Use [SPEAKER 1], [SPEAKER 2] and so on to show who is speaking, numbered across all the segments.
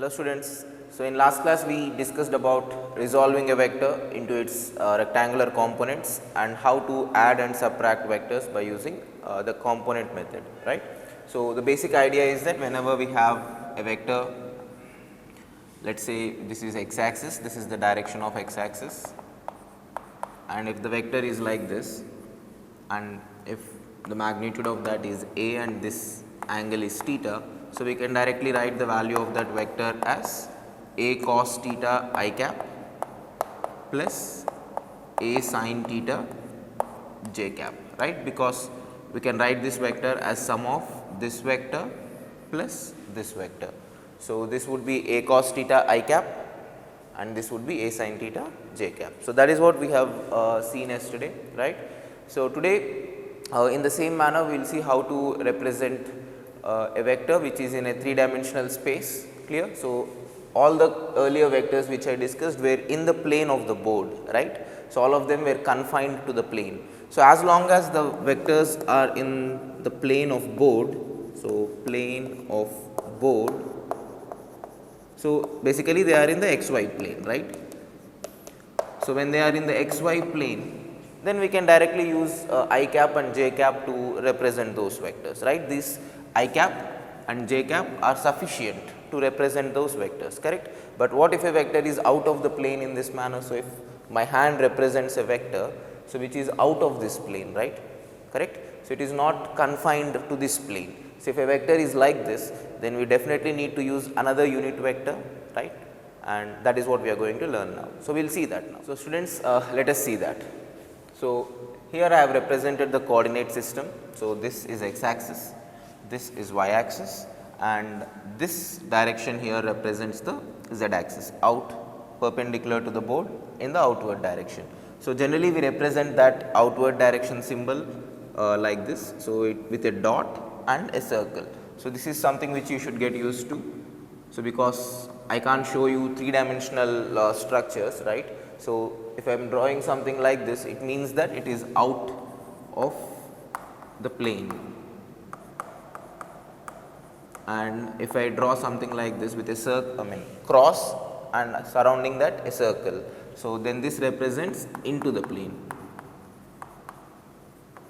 [SPEAKER 1] Hello students, so in last class we discussed about resolving a vector into its rectangular components and how to add and subtract vectors by using the component method, right. So the basic idea is that whenever we have a vector, let us say this is x axis, this is the direction of x axis, and if the vector is like this and if the magnitude of that is a and this angle is theta, so we can directly write the value of that vector as a cos theta I cap plus a sin theta j cap, right, because we can write this vector as sum of this vector plus this vector. So this would be a cos theta I cap and this would be a sin theta j cap. So that is what we have seen yesterday, right. So today in the same manner we will see how to represent a vector which is in a 3-dimensional space, clear. So all the earlier vectors which I discussed were in the plane of the board, right. So all of them were confined to the plane. So as long as the vectors are in the plane of board, so plane of board, so basically they are in the xy plane, right. So when they are in the xy plane, then we can directly use I cap and j cap to represent those vectors, right. These I cap and j cap are sufficient to represent those vectors, correct. But what if a vector is out of the plane in this manner? So if my hand represents a vector, so which is out of this plane, right, correct. So it is not confined to this plane. So if a vector is like this, then we definitely need to use another unit vector, right, and that is what we are going to learn now. So we will see that now. So students, let us see that. So here I have represented the coordinate system. So this is x axis, this is y axis, and this direction here represents the z axis, out perpendicular to the board in the outward direction. So generally we represent that outward direction symbol like this, so with a dot and a circle. So this is something which you should get used to. So because I can't show you 3-dimensional structures, right. So if I am drawing something like this, it means that it is out of the plane. And if I draw something like this with a circle, cross and surrounding that a circle, so then this represents into the plane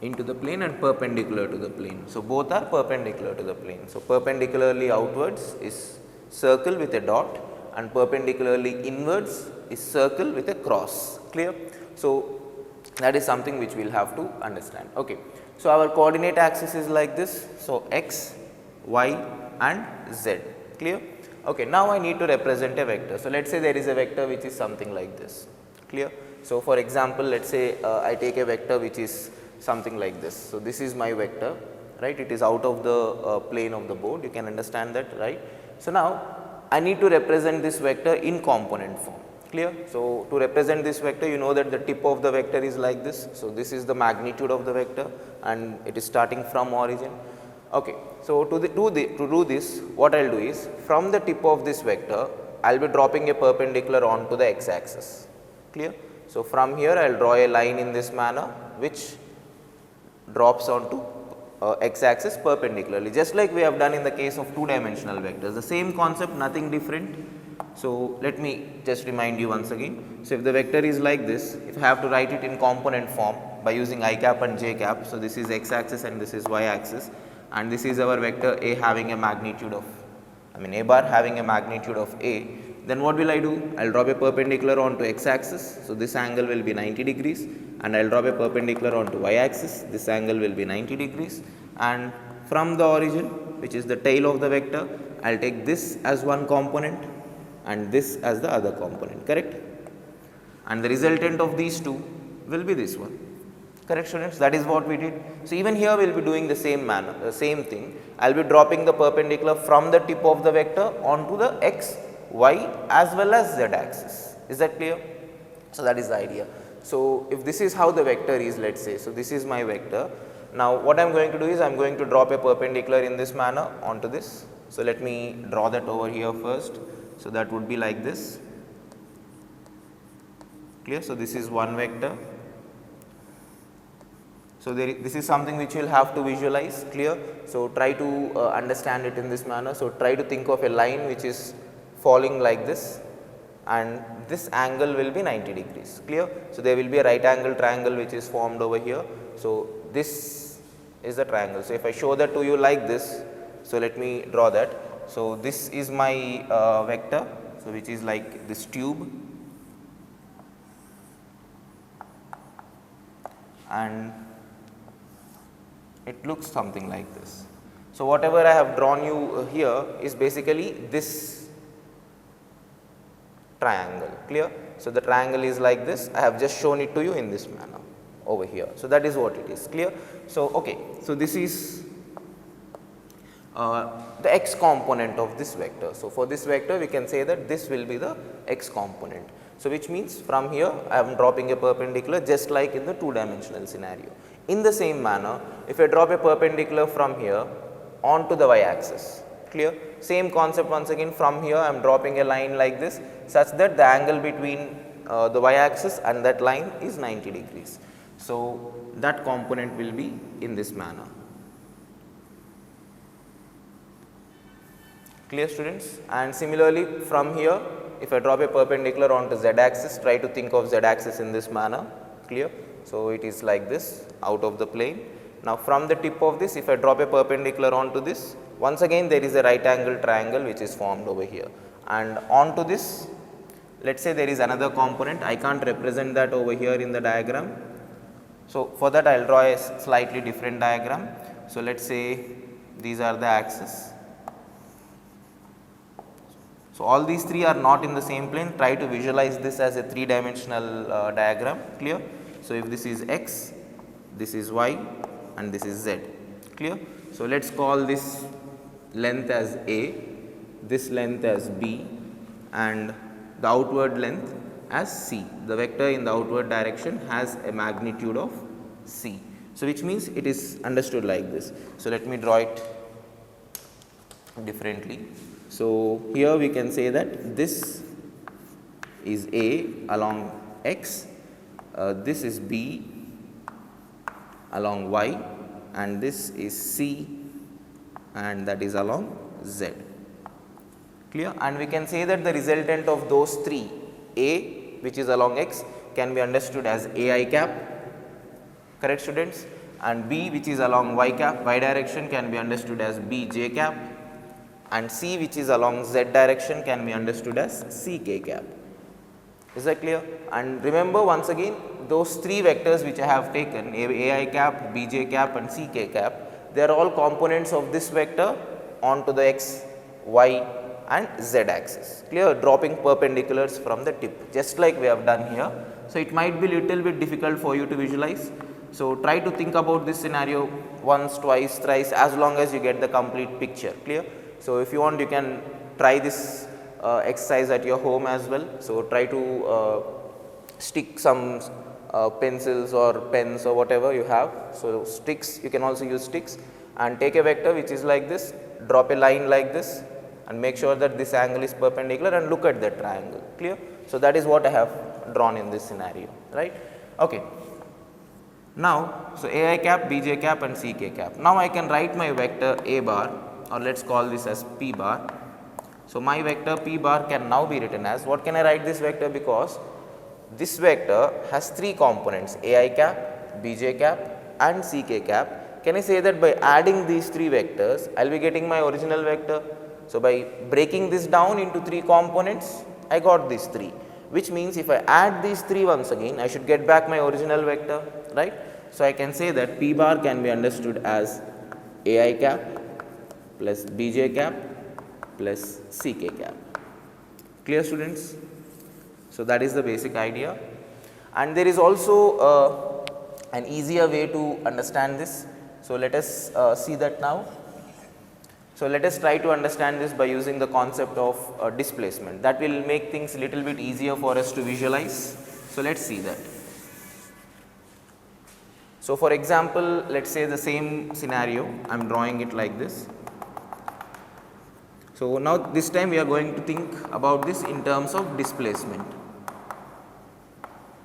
[SPEAKER 1] and perpendicular to the plane. So both are perpendicular to the plane. So perpendicularly outwards is circle with a dot and perpendicularly inwards is circle with a cross, clear. So that is something which we will have to understand. Okay. So our coordinate axis is like this, so x, y and z, clear. Okay, now I need to represent a vector. So let us say there is a vector which is something like this, clear. So for example, let us say I take a vector which is something like this. So this is my vector, right, it is out of the plane of the board, you can understand that, right. So now I need to represent this vector in component form, clear. So to represent this vector, you know that the tip of the vector is like this. So this is the magnitude of the vector and it is starting from origin. Okay. So to do this, what I will do is, from the tip of this vector, I will be dropping a perpendicular onto the x axis, clear. So from here I will draw a line in this manner which drops onto x axis perpendicularly, just like we have done in the case of 2-dimensional vectors, the same concept, nothing different. So let me just remind you once again. So if the vector is like this, if I have to write it in component form by using I cap and j cap, so this is x axis and this is y axis, and this is our vector a having a magnitude of, a bar having a magnitude of a, then what will I do? I will drop a perpendicular onto x axis, so this angle will be 90 degrees, and I will drop a perpendicular onto y axis, this angle will be 90 degrees, and from the origin, which is the tail of the vector, I will take this as one component and this as the other component, correct, and the resultant of these two will be this one, correct students. That is what we did. So even here we will be doing the same manner, the same thing. I will be dropping the perpendicular from the tip of the vector onto the x, y as well as z axis. Is that clear? So that is the idea. So if this is how the vector is, let us say, so this is my vector. Now what I am going to do is, I am going to drop a perpendicular in this manner onto this. So let me draw that over here first. So that would be like this, clear. So this is one vector. So this is something which you will have to visualize, clear. So try to understand it in this manner. So try to think of a line which is falling like this, and this angle will be 90 degrees, clear. So, there will be a right angle triangle which is formed over here. So, this is the triangle. So, if I show that to you like this, so let me draw that. So, this is my vector, so which is like this tube, and it looks something like this. So, whatever I have drawn you here is basically this triangle, clear. So, the triangle is like this, I have just shown it to you in this manner over here. So, that is what it is, clear. So, okay. So, this is the x component of this vector. So, for this vector we can say that this will be the x component. So, which means from here I am dropping a perpendicular just like in the two dimensional scenario. In the same manner, if I drop a perpendicular from here onto the y axis, clear. Same concept once again, from here I am dropping a line like this such that the angle between the y axis and that line is 90 degrees. So, that component will be in this manner. Clear, students? And similarly from here, if I drop a perpendicular onto z axis, try to think of z axis in this manner, clear. So, it is like this out of the plane. Now, from the tip of this, if I drop a perpendicular onto this, once again there is a right angle triangle which is formed over here, and onto this, let us say there is another component. I can't represent that over here in the diagram. So, for that I will draw a slightly different diagram. So, let us say these are the axes. So, all these three are not in the same plane. Try to visualize this as a three dimensional diagram, clear. So, if this is x, this is y, and this is z, clear. So, let us call this length as a, this length as b, and the outward length as c. The vector in the outward direction has a magnitude of c. So, which means it is understood like this. So, let me draw it differently. So, here we can say that this is a along x, this is b along y, and this is c, and that is along z, clear. And we can say that the resultant of those three, a which is along x, can be understood as ai cap, correct, students, and b which is along y cap, y direction, can be understood as bj cap, and c which is along z direction can be understood as ck cap. Is that clear? And remember once again, those three vectors which I have taken, ai cap, bj cap, and ck cap, they are all components of this vector onto the x, y, and z axis, clear, dropping perpendiculars from the tip, just like we have done here. So, it might be little bit difficult for you to visualize. So, try to think about this scenario once, twice, thrice, as long as you get the complete picture, clear. So, if you want, you can try this exercise at your home as well. So, try to stick some pencils or pens or whatever you have. So, sticks, you can also use sticks, and take a vector which is like this, drop a line like this, and make sure that this angle is perpendicular, and look at that triangle, clear. So, that is what I have drawn in this scenario, right. Okay. Now, so ai cap, bj cap, and ck cap. Now, I can write my vector a bar, or let us call this as p bar. So, my vector p bar can now be written as, what can I write this vector, because this vector has three components, ai cap, bj cap, and ck cap. Can I say that by adding these three vectors, I will be getting my original vector. So, by breaking this down into three components, I got these three, which means if I add these three once again, I should get back my original vector, right. So, I can say that p bar can be understood as ai cap plus bj cap plus ck cap, clear, students. So, that is the basic idea, and there is also an easier way to understand this. So, let us see that now. So, let us try to understand this by using the concept of displacement. That will make things a little bit easier for us to visualize. So, let us see that. So, for example, let us say the same scenario, I am drawing it like this. So, now this time we are going to think about this in terms of displacement.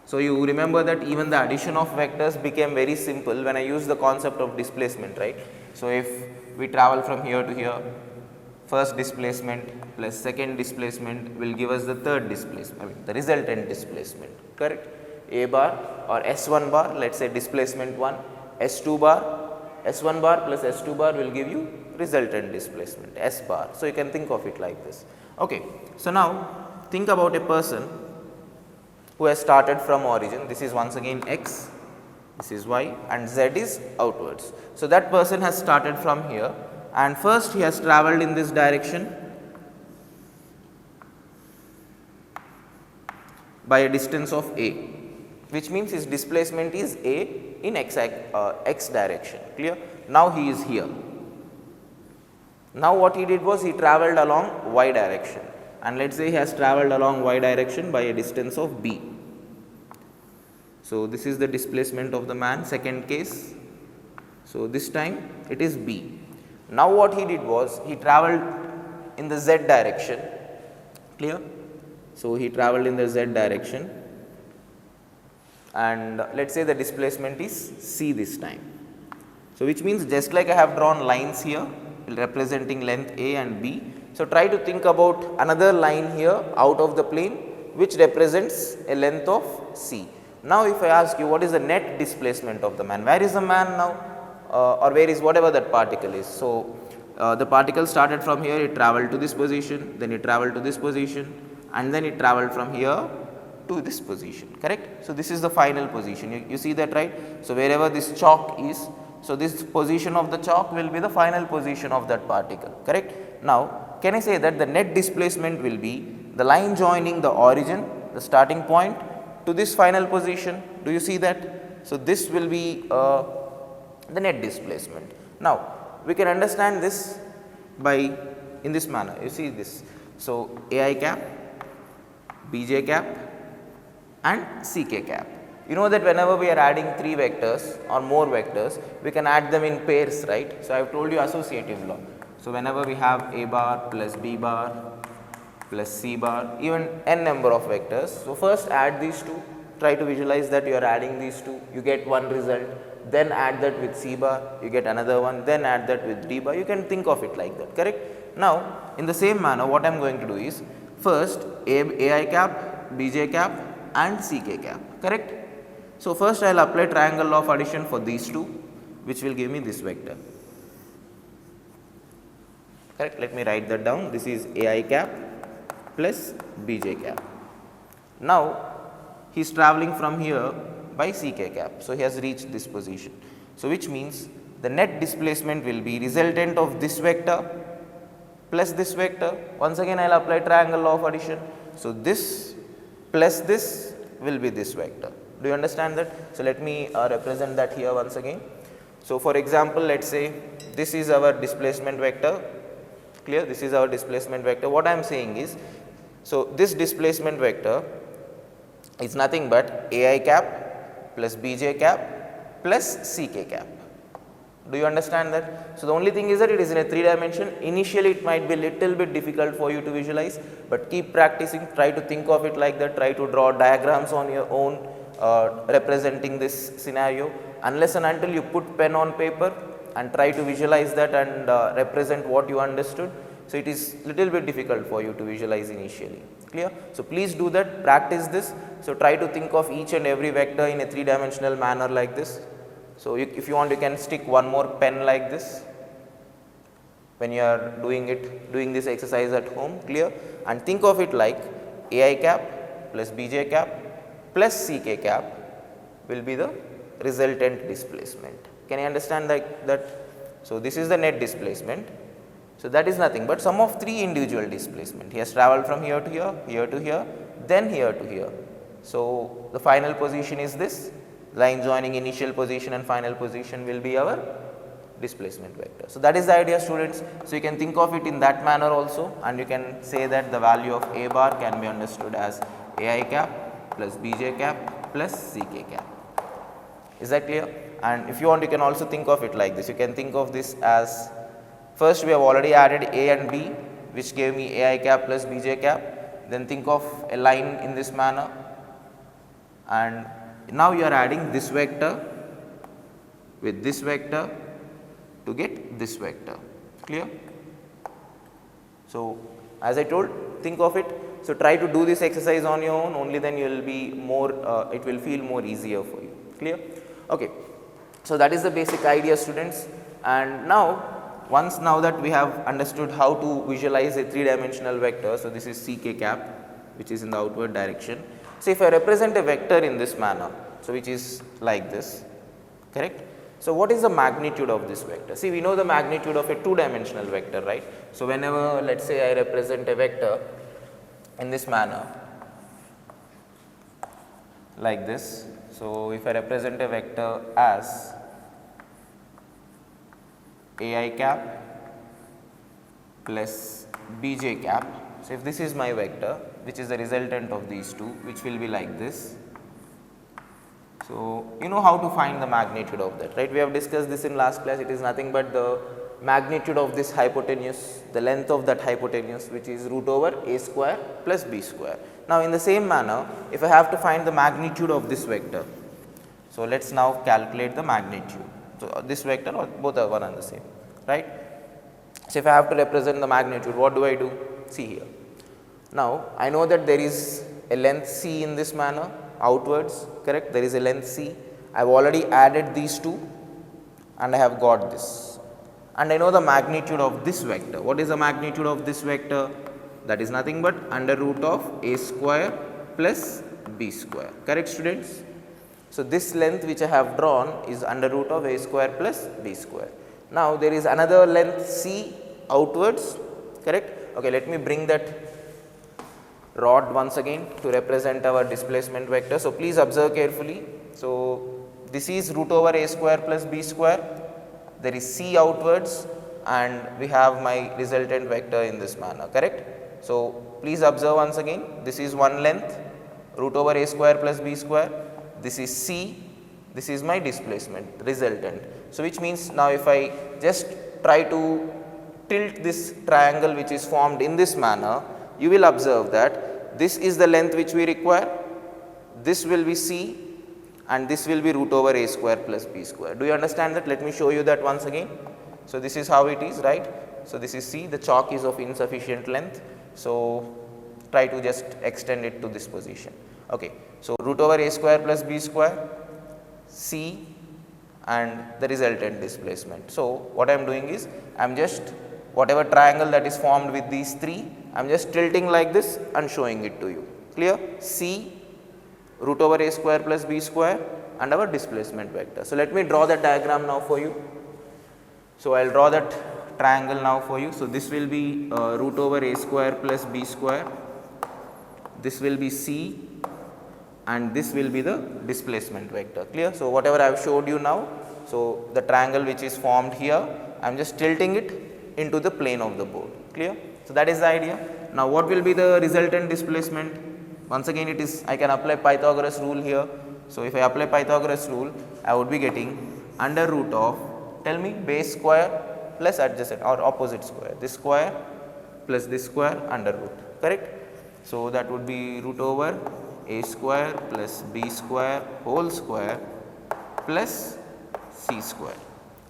[SPEAKER 1] So, you remember that even the addition of vectors became very simple when I used the concept of displacement, right. So, if we travel from here to here, first displacement plus second displacement will give us the third displacement, the resultant displacement, correct? A bar or S1 bar, let us say displacement 1, S2 bar, S1 bar plus S2 bar will give you resultant displacement, S bar. So, you can think of it like this. Okay. So, now think about a person who has started from origin, this is once again x, this is y and z is outwards. So, that person has started from here and first he has travelled in this direction by a distance of a, which means his displacement is a in x direction, clear. Now, he is here. Now, what he did was he travelled along y direction and let us say he has travelled along y direction by a distance of b. So, this is the displacement of the man, second case. So, this time it is b. Now, what he did was he travelled in the z direction, clear. So, he travelled in the z direction and let us say the displacement is c this time. So, which means just like I have drawn lines here representing length a and b. So, try to think about another line here out of the plane which represents a length of c. Now, if I ask you what is the net displacement of the man, where is the man now or where is whatever that particle is. So, the particle started from here, it travelled to this position, then it travelled to this position and then it travelled from here to this position, correct. So, this is the final position, you see that, right. So, wherever this chalk is, so this position of the chalk will be the final position of that particle, correct. Now, can I say that the net displacement will be the line joining the origin, the starting point to this final position, do you see that. So, this will be the net displacement. Now, we can understand this by in this manner, you see this. So, ai cap, bj cap and ck cap. You know that whenever we are adding 3 vectors or more vectors, we can add them in pairs, right. So, I have told you associative law. So, whenever we have a bar plus b bar plus c bar, even n number of vectors. So, first add these two, try to visualize that you are adding these two, you get one result, then add that with c bar, you get another one, then add that with d bar, you can think of it like that, correct. Now, in the same manner what I am going to do is first ai cap, bj cap and ck cap, correct. So, first I will apply triangle law of addition for these two, which will give me this vector, correct. Let me write that down, this is ai cap plus bj cap. Now, he is travelling from here by ck cap. So, he has reached this position. So, which means the net displacement will be resultant of this vector plus this vector. Once again I will apply triangle law of addition. So, this plus this will be this vector. Do you understand that? So, let me represent that here once again. So, for example, let us say this is our displacement vector, clear, this is our displacement vector. What I am saying is, so this displacement vector is nothing but ai cap plus bj cap plus ck cap. Do you understand that? So, the only thing is that it is in a 3 dimension. Initially it might be little bit difficult for you to visualize, but keep practicing, try to think of it like that, try to draw diagrams on your own representing this scenario. Unless and until you put pen on paper and try to visualize that and represent what you understood. So, it is little bit difficult for you to visualize initially, clear. So, please do that, practice this. So, try to think of each and every vector in a 3 dimensional manner like this. So, if you want, you can stick one more pen like this when you are doing this exercise at home, clear, and think of it like ai cap plus bj cap plus ck cap will be the resultant displacement. Can you understand that? So, this is the net displacement. So, that is nothing but sum of 3 individual displacement. He has travelled from here to here, here to here, then here to here. So, the final position is this, line joining initial position and final position will be our displacement vector. So, that is the idea, students. So, you can think of it in that manner also, and you can say that the value of a bar can be understood as ai cap plus bj cap plus ck cap. Is that clear? And if you want, you can also think of it like this. You can think of this as, first we have already added a and b, which gave me ai cap plus bj cap. Then think of a line in this manner, and now you are adding this vector with this vector to get this vector, clear. So, as I told, think of it. So, try to do this exercise on your own, only then you will be more, it will feel more easier for you, clear? Okay. So, that is the basic idea, students. And now, once now that we have understood how to visualize a 3-dimensional vector, so this is ck cap, which is in the outward direction. So, if I represent a vector in this manner, so which is like this, correct? So, what is the magnitude of this vector? See, we know the magnitude of a 2-dimensional vector, right? So, whenever let us say I represent a vector in this manner, like this. So, if I represent a vector as ai cap plus bj cap. So, if this is my vector, which is the resultant of these two, which will be like this. So, you know how to find the magnitude of that, right? We have discussed this in last class. It is nothing but the magnitude of this hypotenuse, the length of that hypotenuse, which is root over a square plus b square. Now, in the same manner, if I have to find the magnitude of this vector, so let us now calculate the magnitude. So, this vector or both are one and the same, right? So, if I have to represent the magnitude, what do I do? See here. Now, I know that there is a length c in this manner outwards, correct? There is a length c. I have already added these two and I have got this. And I know the magnitude of this vector. What is the magnitude of this vector? That is nothing but under root of a square plus b square, correct, students? So, this length which I have drawn is under root of a square plus b square. Now, there is another length c outwards, correct? Okay, let me bring that rod once again to represent our displacement vector. So, please observe carefully. So, this is root over a square plus b square, there is c outwards and we have my resultant vector in this manner, correct? So, please observe once again, this is one length root over a square plus b square, this is c, this is my displacement resultant. So, which means now if I just try to tilt this triangle which is formed in this manner, you will observe that this is the length which we require, this will be c and this will be root over a square plus b square. Do you understand that? Let me show you that once again. So, this is how it is, right? So, this is c, the chalk is of insufficient length. So, try to just extend it to this position. Okay. So, root over a square plus b square, c and the resultant displacement. So, what I am doing is I am just whatever triangle that is formed with these three, I am just tilting like this and showing it to you, clear? C root over a square plus b square and our displacement vector. So, let me draw that diagram now for you. So, I will draw that triangle now for you. So, this will be root over a square plus b square, this will be c and this will be the displacement vector, clear? So, whatever I have showed you now, so the triangle which is formed here, I am just tilting it into the plane of the board, clear? So, that is the idea. Now, what will be the resultant displacement? Once again it is, I can apply Pythagoras rule here. So, if I apply Pythagoras rule, I would be getting under root of, tell me, base square plus adjacent or opposite square, this square plus this square under root, correct? So, that would be root over a square plus b square whole square plus c square,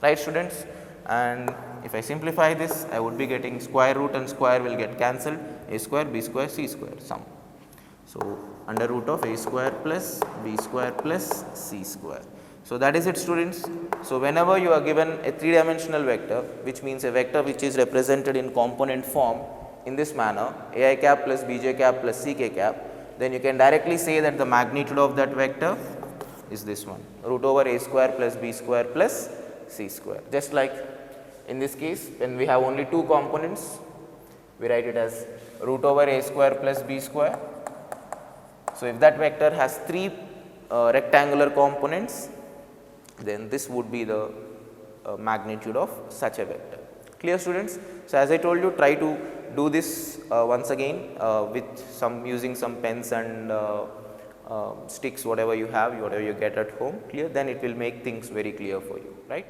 [SPEAKER 1] right, students? And if I simplify this, I would be getting square root and square will get cancelled, a square, b square, c square sum. So, under root of a square plus b square plus c square. So, that is it, students. So, whenever you are given a 3-dimensional vector, which means a vector which is represented in component form in this manner, ai cap plus bj cap plus ck cap, then you can directly say that the magnitude of that vector is this one, root over a square plus b square plus c square. Just like in this case, when we have only two components, we write it as root over a square plus b square. So, if that vector has three rectangular components, then this would be the magnitude of such a vector. Clear, students? So, as I told you, try to do this once again with some using some pens and sticks, whatever you have, whatever you get at home, clear? Then it will make things very clear for you, right?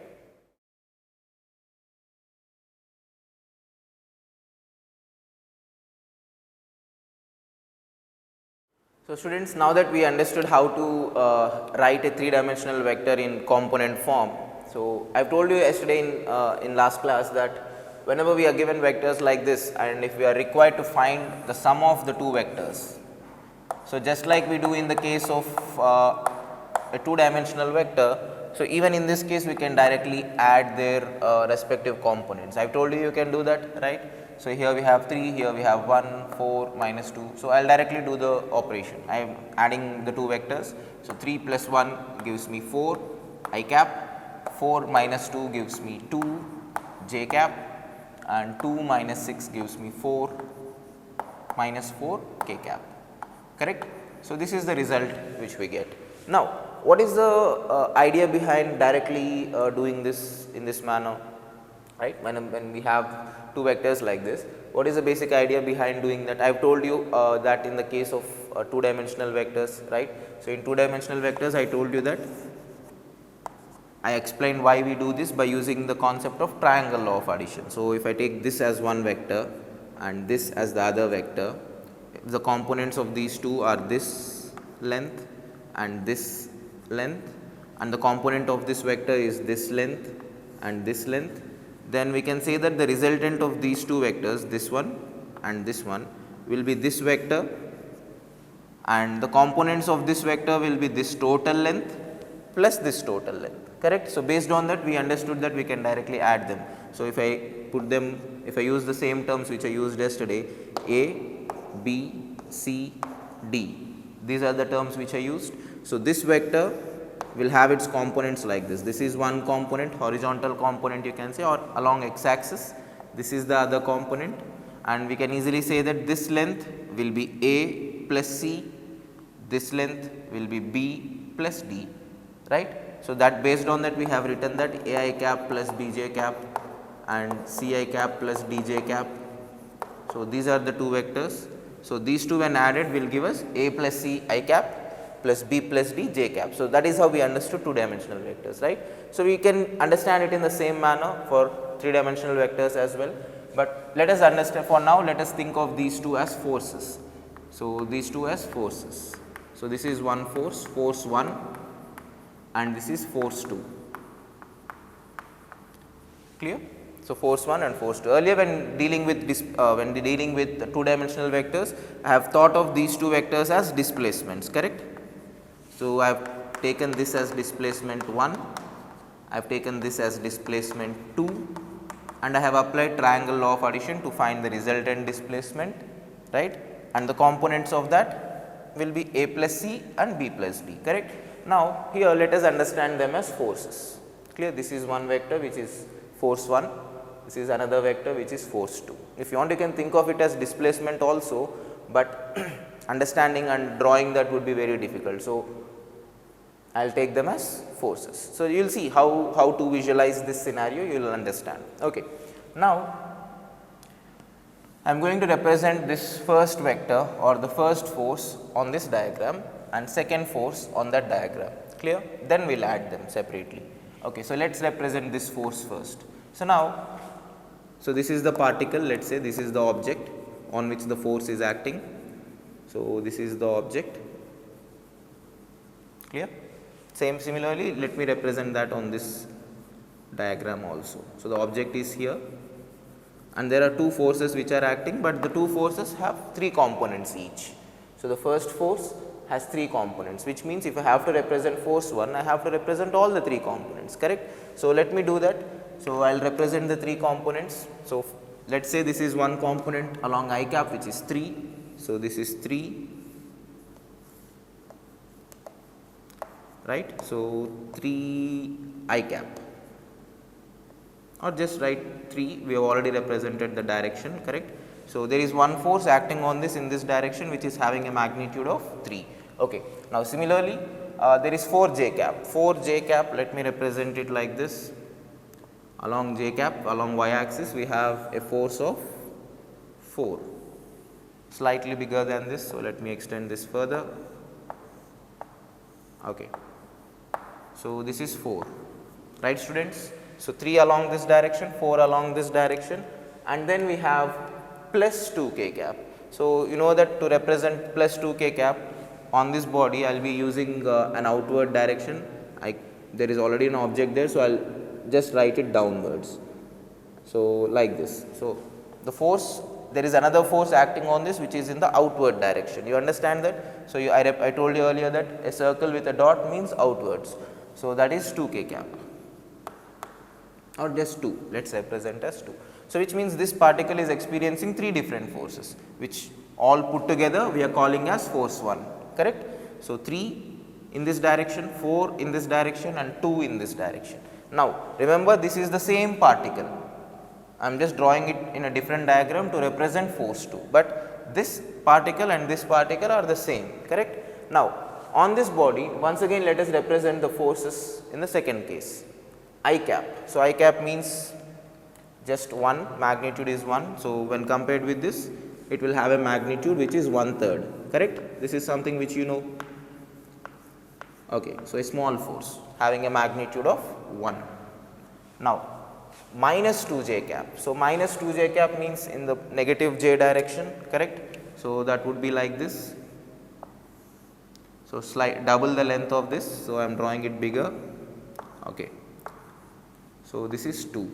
[SPEAKER 1] So, students, now that we understood how to write a 3-dimensional vector in component form. So, I have told you yesterday in last class that whenever we are given vectors like this and if we are required to find the sum of the two vectors, so just like we do in the case of a two-dimensional vector, so even in this case we can directly add their respective components. I have told you can do that, right. So here we have 3, here we have 1, 4, minus 2. So I will directly do the operation. I am adding the two vectors. So 3 plus 1 gives me 4 I cap, 4 minus 2 gives me 2 j cap, and 2 minus 6 gives me 4 minus 4 k cap, correct. So this is the result which we get. Now what is the idea behind directly doing this in this manner, right. When we have two vectors like this, what is the basic idea behind doing that? I have told you that in the case of two-dimensional vectors, right. So in two-dimensional vectors I told you that I explained why we do this by using the concept of triangle law of addition. So if I take this as one vector and this as the other vector, the components of these two are this length and this length, and the component of this vector is this length and this length, then we can say that the resultant of these two vectors, this one and this one, will be this vector, and the components of this vector will be this total length plus this total length, correct. So based on that we understood that we can directly add them. So if I put them, if I use the same terms which I used yesterday, A, B, C, D, these are the terms which I used. So this vector will have its components like this. This is one component, horizontal component you can say, or along x axis. This is the other component, and we can easily say that this length will be A plus C, this length will be B plus D, right. So that based on that we have written that A I cap plus B j cap and C I cap plus D j cap. So these are the two vectors. So these two when added will give us A plus C I cap plus B plus D j cap. So that is how we understood two-dimensional vectors, right. So we can understand it in the same manner for three-dimensional vectors as well, but let us understand, for now let us think of these two as forces. So these two as forces. So this is one force, force 1, and this is force 2, clear. So force 1 and force 2. Earlier when dealing with two-dimensional vectors, I have thought of these two vectors as displacements, correct. So I have taken this as displacement 1, I have taken this as displacement 2, and I have applied triangle law of addition to find the resultant displacement, right, and the components of that will be A plus C and B plus D, correct. Now here let us understand them as forces, clear. This is one vector which is force 1, this is another vector which is force 2. If you want you can think of it as displacement also, but understanding and drawing that would be very difficult. So I will take them as forces. So you will see how to visualize this scenario, you will understand. Okay. Now I am going to represent this first vector or the first force on this diagram and second force on that diagram, clear. Then we will add them separately. Okay. So let us represent this force first. So now, so this is the particle, let us say this is the object on which the force is acting. So this is the object, clear. Similarly let me represent that on this diagram also. So the object is here and there are two forces which are acting, but the two forces have three components each. So the first force has three components, which means if I have to represent force 1, I have to represent all the three components, correct. So let me do that. So I will represent the three components. So let us say this is one component along I cap which is 3. So this is 3, right. So 3 I cap, or just write 3, we have already represented the direction, correct. So there is one force acting on this in this direction which is having a magnitude of 3. Okay. Now similarly there is 4 j cap, 4 j cap, let me represent it like this. Along j cap, along y axis we have a force of 4, slightly bigger than this. So let me extend this further. Okay. So this is 4, right students. So 3 along this direction, 4 along this direction, and then we have plus 2 k cap. So you know that to represent plus 2 k cap on this body I will be using an outward direction. There is already an object there, so I will just write it downwards. So like this. So the force, there is another force acting on this which is in the outward direction. You understand that? So I told you earlier that a circle with a dot means outwards. So that is 2 k cap, or just 2, let us represent as 2. So which means this particle is experiencing 3 different forces, which all put together we are calling as force 1, correct. So 3 in this direction, 4 in this direction, and 2 in this direction. Now remember, this is the same particle. I am just drawing it in a different diagram to represent force 2, but this particle and this particle are the same, correct. Now on this body, once again let us represent the forces in the second case, I cap. So I cap means just 1, magnitude is 1. So when compared with this, it will have a magnitude which is 1/3, correct. This is something which you know. Okay, so a small force having a magnitude of 1. Now minus 2 j cap. So minus 2 j cap means in the negative j direction, correct. So that would be like this. So double the length of this. So I am drawing it bigger. Okay. So this is 2.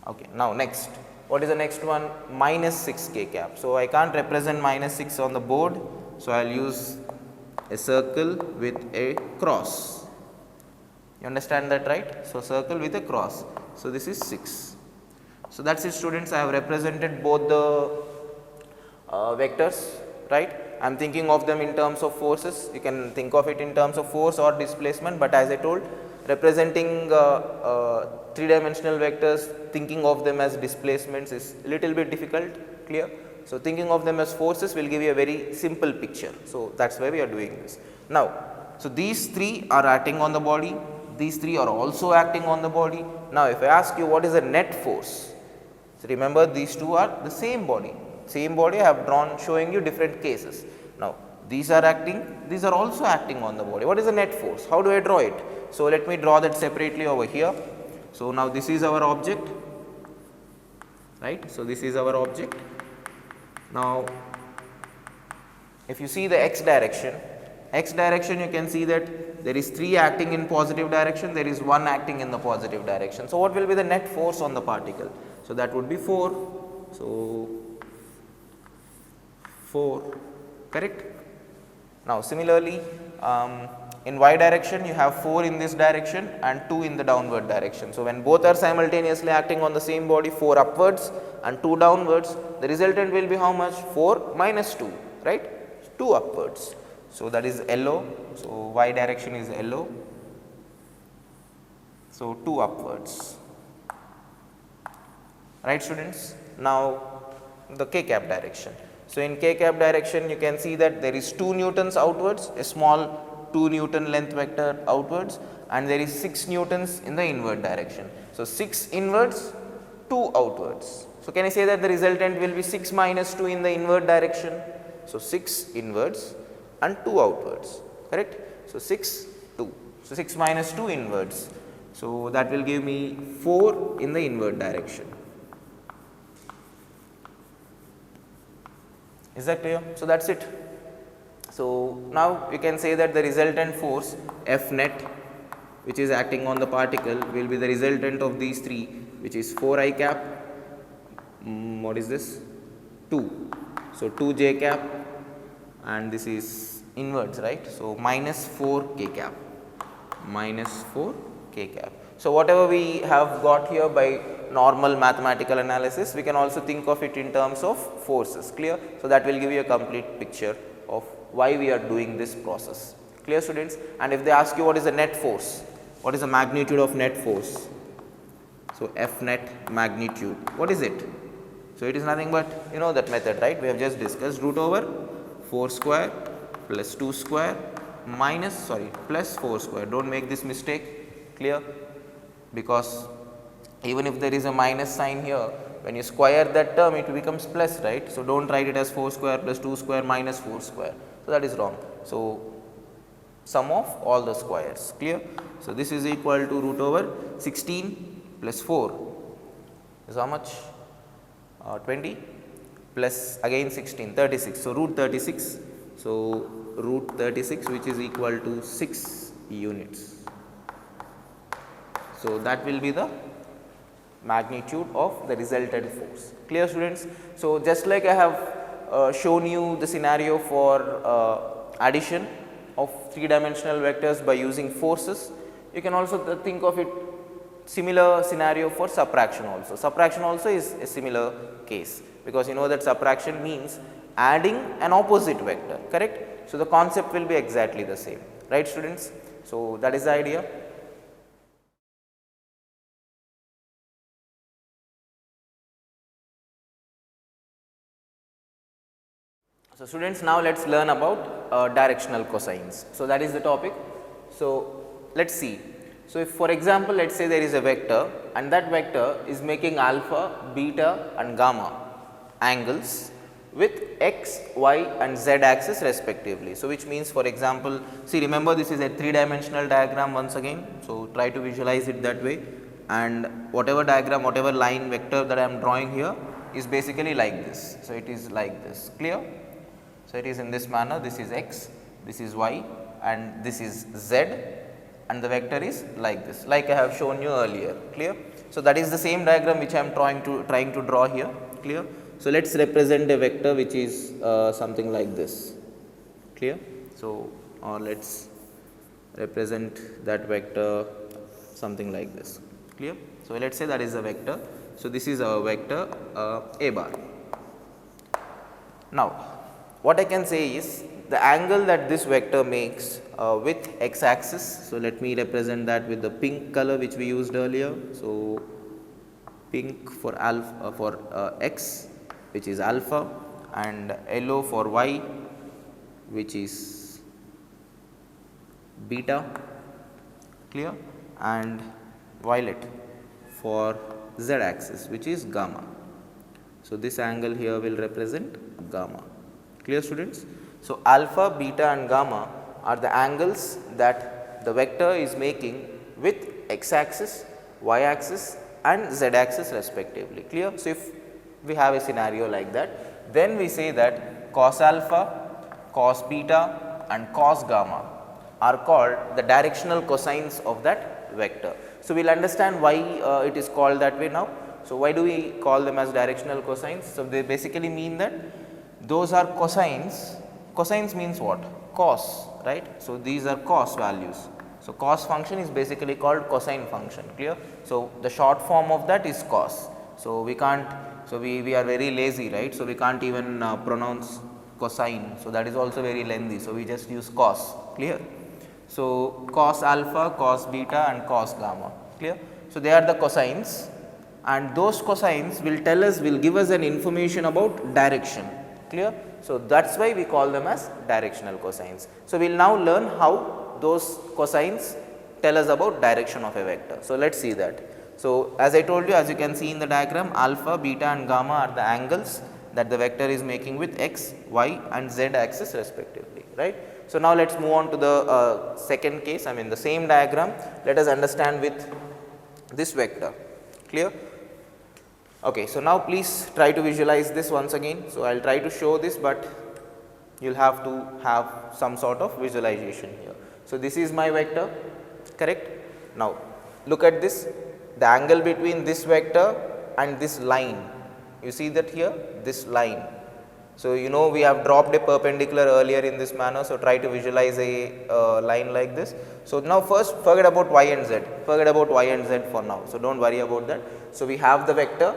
[SPEAKER 1] Okay. Now next, what is the next one? Minus 6 k cap. So I can't represent minus 6 on the board. So I will use a circle with a cross. You understand that, right? So circle with a cross. So this is 6. So that's it, students. I have represented both the vectors, right? I am thinking of them in terms of forces. You can think of it in terms of force or displacement, but as I told, representing 3-dimensional vectors, thinking of them as displacements is a little bit difficult, clear. So thinking of them as forces will give you a very simple picture. So that's why we are doing this. Now, so these 3 are acting on the body, these 3 are also acting on the body. Now if I ask you what is the net force, so remember these 2 are the same body I have drawn showing you different cases. Now these are acting, these are also acting on the body. What is the net force? How do I draw it? So let me draw that separately over here. So now this is our object, right. So this is our object. Now if you see the x direction you can see that there is 3 acting in positive direction, there is 1 acting in the positive direction. So what will be the net force on the particle? So that would be 4. So 4, correct. Now similarly, in y direction you have 4 in this direction and 2 in the downward direction. So when both are simultaneously acting on the same body, 4 upwards and 2 downwards, the resultant will be how much? 4 minus 2, right, 2 upwards. So that is LO. So y direction is LO. So 2 upwards, right students. Now the k cap direction. So in k cap direction you can see that there is 2 newtons outwards, a small 2 Newton length vector outwards, and there is 6 newtons in the inward direction. So 6 inwards, 2 outwards. So can I say that the resultant will be 6 minus 2 in the inward direction? So 6 inwards and 2 outwards, correct. So 6, 2. So 6 minus 2 inwards. So that will give me 4 in the inward direction. Is that clear? So that's it. So now you can say that the resultant force F net, which is acting on the particle, will be the resultant of these 3, which is 4 I cap. What is this? 2. So 2 j cap, and this is inwards, right? So minus 4 k cap. Minus 4 k cap. So whatever we have got here by normal mathematical analysis, we can also think of it in terms of forces, clear. So that will give you a complete picture of why we are doing this process, clear students. And if they ask you what is the net force, what is the magnitude of net force? So F net magnitude, what is it? So it is nothing but, you know that method, right? We have just discussed, root over 4 square plus 2 square minus, plus 4 square. Don't make this mistake, clear, because even if there is a minus sign here, when you square that term it becomes plus, right? So don't write it as 4 square plus 2 square minus 4 square. So that is wrong. So sum of all the squares, clear. So this is equal to root over 16 plus 4 is how much? 20 plus again 16, 36. So root 36. So root 36, which is equal to 6 units. So that will be the magnitude of the resultant force. Clear, students? So, just like I have shown you the scenario for addition of 3-dimensional vectors by using forces, you can also think of it similar scenario for subtraction also. Subtraction also is a similar case, because you know that subtraction means adding an opposite vector, correct. So, the concept will be exactly the same, right, students. So, that is the idea. So, students, now let us learn about directional cosines. So, that is the topic. So, let us see. So, if for example, let us say there is a vector and that vector is making alpha, beta and gamma angles with x, y and z axis respectively. So, which means for example, see, remember this is a 3-dimensional diagram once again. So, try to visualize it that way, and whatever diagram, whatever line vector that I am drawing here is basically like this. So, it is like this, clear. So, it is in this manner, this is x, this is y and this is z, and the vector is like this, like I have shown you earlier, clear. So, that is the same diagram which I am trying to draw here, clear. So, let us represent a vector which is something like this, clear. So, or let us represent that vector something like this, clear. So, let us say that is a vector. So, this is our vector a bar. Now, what I can say is the angle that this vector makes with x axis. So, let me represent that with the pink color which we used earlier. So, pink for alpha for x, which is alpha, and yellow for y, which is beta, clear, and violet for z axis, which is gamma. So, this angle here will represent gamma, clear, students. So, alpha, beta and gamma are the angles that the vector is making with x axis, y axis and z axis respectively, clear. So, if we have a scenario like that, then we say that cos alpha, cos beta and cos gamma are called the directional cosines of that vector. So, we will understand why it is called that way now. So, why do we call them as directional cosines? So, they basically mean that those are cosines. Cosines means what? Cos, right. So, these are cos values. So, cos function is basically called cosine function, clear. So, the short form of that is cos. So, we can't, so we are very lazy, right. So, we can't even pronounce cosine. So, that is also very lengthy. So, we just use cos, clear. So, cos alpha, cos beta and cos gamma, clear. So, they are the cosines, and those cosines will tell us, will give us an information about direction, clear. So, that is why we call them as directional cosines. So, we will now learn how those cosines tell us about direction of a vector. So, let us see that. So, as I told you, as you can see in the diagram, alpha, beta and gamma are the angles that the vector is making with x, y and z axis respectively, right. So, now let us move on to the second case, I mean the same diagram. Let us understand with this vector, clear. Okay, so, now please try to visualize this once again. So, I will try to show this, but you will have to have some sort of visualization here. So, this is my vector, correct. Now, look at this, the angle between this vector and this line, you see that here, this line. So, you know we have dropped a perpendicular earlier in this manner. So, try to visualize a line like this. So, now first forget about y and z, forget about y and z for now. So, do not worry about that. So, we have the vector,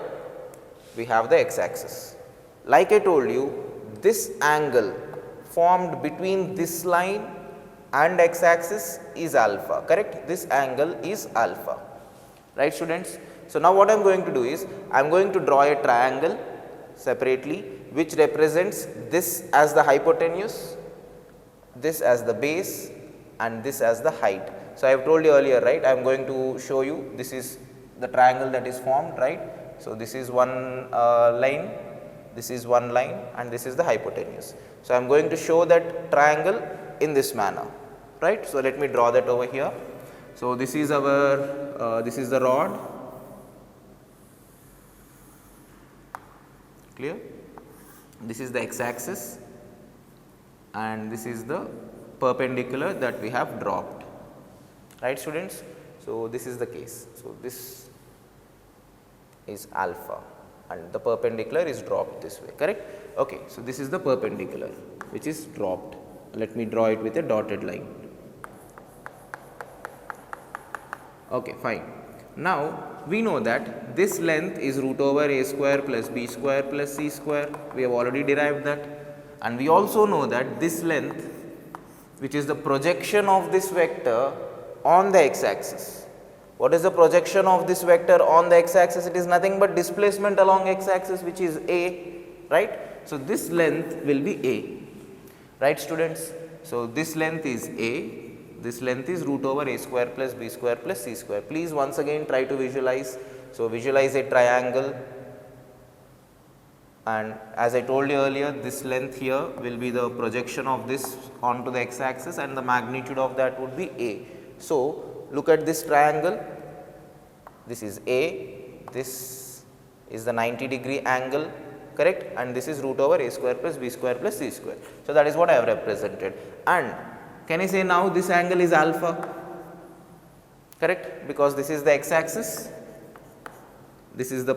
[SPEAKER 1] we have the x axis. Like I told you, this angle formed between this line and x axis is alpha, correct. This angle is alpha, right, students. So, now what I am going to do is, I am going to draw a triangle separately, which represents this as the hypotenuse, this as the base and this as the height. So, I have told you earlier, right, I am going to show you, this is the triangle that is formed, right. So, this is one line, this is one line and this is the hypotenuse. So, I am going to show that triangle in this manner, right. So, let me draw that over here. So, this is our, this is the rod, clear. This is the x axis and this is the perpendicular that we have dropped, right, students. So, this is the case. So, this is alpha and the perpendicular is dropped this way, correct? Okay, so this is the perpendicular which is dropped. Let me draw it with a dotted line. Okay, fine. Now we know that this length is root over a square plus b square plus c square. We have already derived that, and we also know that this length, which is the projection of this vector on the x axis. What is the projection of this vector on the x axis? It is nothing but displacement along x axis, which is a, right? So this length will be a, right students? So this length is a, this length is root over a square plus b square plus c square. Please once again try to visualize. So visualize a triangle, and as I told you earlier, this length here will be the projection of this onto the x axis and the magnitude of that would be a. So look at this triangle, this is a, this is the 90-degree angle, correct, and this is root over a square plus b square plus c square. So that is what I have represented. And can I say now this angle is alpha, correct, because this is the x axis, this is the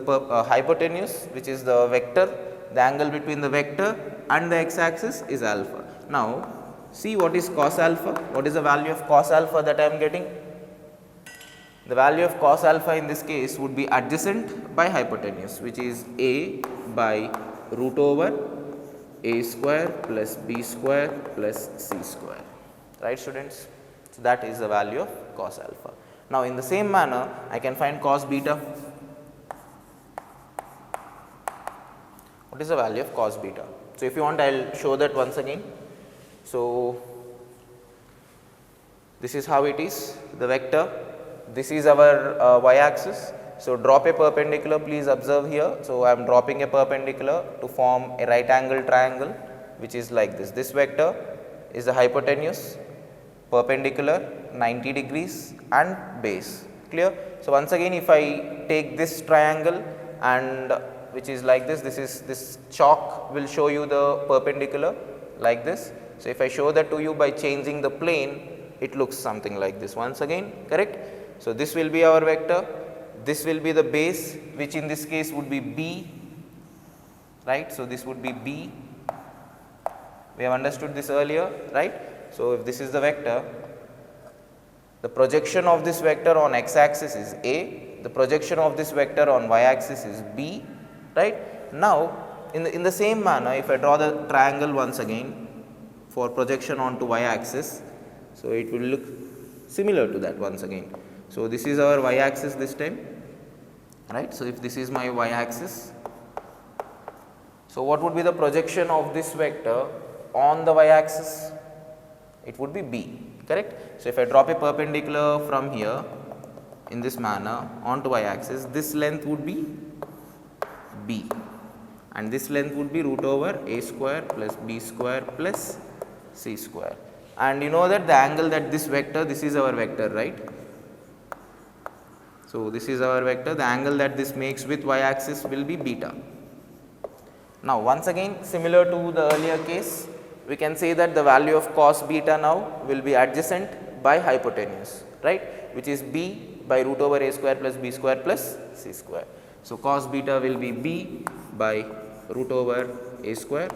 [SPEAKER 1] hypotenuse which is the vector, the angle between the vector and the x axis is alpha. Now see what is cos alpha, what is the value of cos alpha that I am getting? The value of cos alpha in this case would be adjacent by hypotenuse, which is a by root over a square plus b square plus c square, right students? So that is the value of cos alpha. Now in the same manner I can find cos beta. What is the value of cos beta? So if you want, I will show that once again. So this is how it is, the vector, this is our y axis. So drop a perpendicular, please observe here. So I am dropping a perpendicular to form a right angle triangle which is like this. This vector is the hypotenuse, perpendicular 90 degrees and base, clear? So once again, if I take this triangle and which is like this, this chalk will show you the perpendicular like this. So if I show that to you by changing the plane, it looks something like this once again, correct? So this will be our vector, this will be the base, which in this case would be b, right? So this would be b, we have understood this earlier, right? So if this is the vector, the projection of this vector on x axis is a, the projection of this vector on y axis is b, right? Now in the same manner, if I draw the triangle once again for projection onto y axis, so it will look similar to that once again. So this is our y axis this time, right? So if this is my y axis, so what would be the projection of this vector on the y axis? It would be b, correct? So if I drop a perpendicular from here in this manner onto y axis, this length would be b and this length would be root over a square plus b square plus c square. And you know that the angle that this vector, this is our vector, right? So this is our vector, the angle that this makes with y axis will be beta. Now once again, similar to the earlier case, we can say that the value of cos beta now will be adjacent by hypotenuse, right, which is b by root over a square plus b square plus c square. So cos beta will be b by root over a square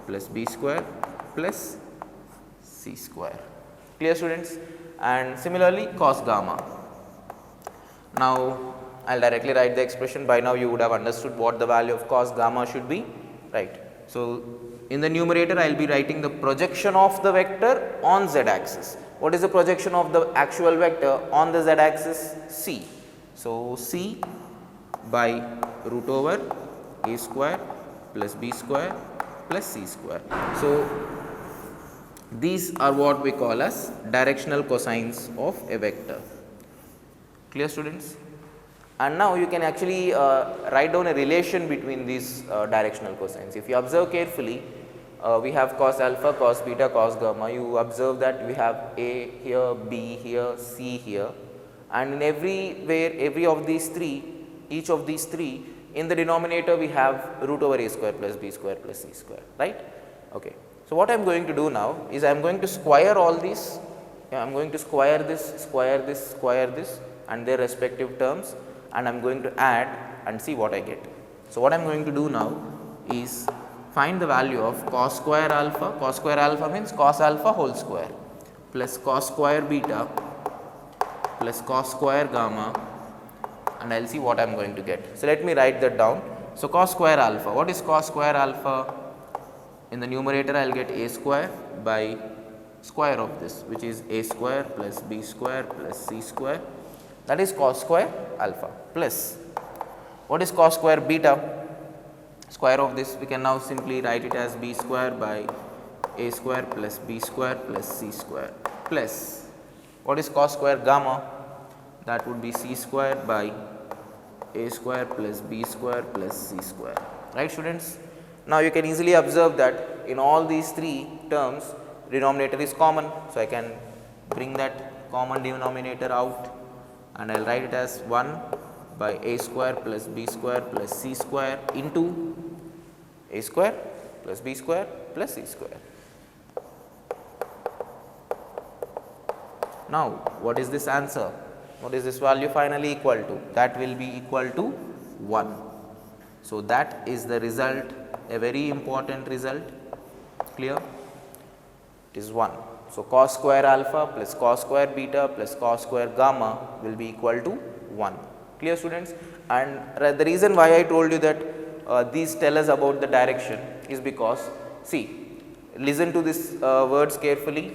[SPEAKER 1] plus b square plus c square, clear students? And similarly cos gamma. Now I will directly write the expression. By now you would have understood what the value of cos gamma should be, right? So in the numerator I will be writing the projection of the vector on z axis. What is the projection of the actual vector on the z axis? C. So c by root over a square plus b square plus c square. So these are what we call as directional cosines of a vector, clear students? And now you can actually write down a relation between these directional cosines. If you observe carefully, we have cos alpha, cos beta, cos gamma. You observe that we have a here, b here, c here, and in every of these three, each of these three, in the denominator we have root over a square plus b square plus c square, right? Okay. So what I am going to do now is I am going to square all these. I am going to square this and their respective terms, and I am going to add and see what I get. So, what I am going to do now is find the value of cos square alpha means cos alpha whole square plus cos square beta plus cos square gamma, and I will see what I am going to get. So, let me write that down. So, cos square alpha, what is cos square alpha? In the numerator I will get a square by square of this, which is a square plus b square plus c square, that is cos square alpha, plus what is cos square beta? Square of this we can now simply write it as b square by a square plus b square plus c square, plus what is cos square gamma? That would be c square by a square plus b square plus c square, right students. Now, you can easily observe that in all these three terms denominator is common. So, I can bring that common denominator out and I will write it as 1 by a square plus b square plus c square into a square plus b square plus c square. Now, what is this answer? What is this value finally equal to? That will be equal to 1. So, that is the result, a very important result, clear? It is 1. So, cos square alpha plus cos square beta plus cos square gamma will be equal to 1, clear students. And the reason why I told you that these tell us about the direction is because, see, listen to these words carefully.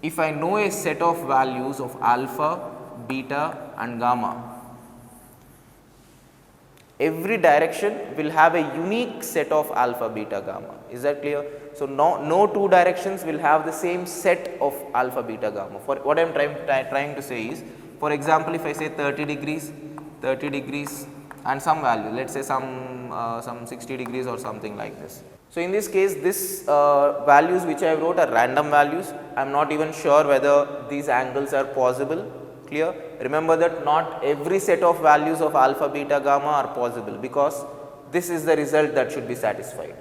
[SPEAKER 1] If I know a set of values of alpha, beta and gamma, every direction will have a unique set of alpha, beta, gamma. Is that clear? So, no two directions will have the same set of alpha, beta, gamma. For what I am trying to say is, for example, if I say 30 degrees and some value, let us say some 60 degrees or something like this. So, in this case, this values which I wrote are random values. I am not even sure whether these angles are possible, clear. Remember that not every set of values of alpha, beta, gamma are possible, because this is the result that should be satisfied,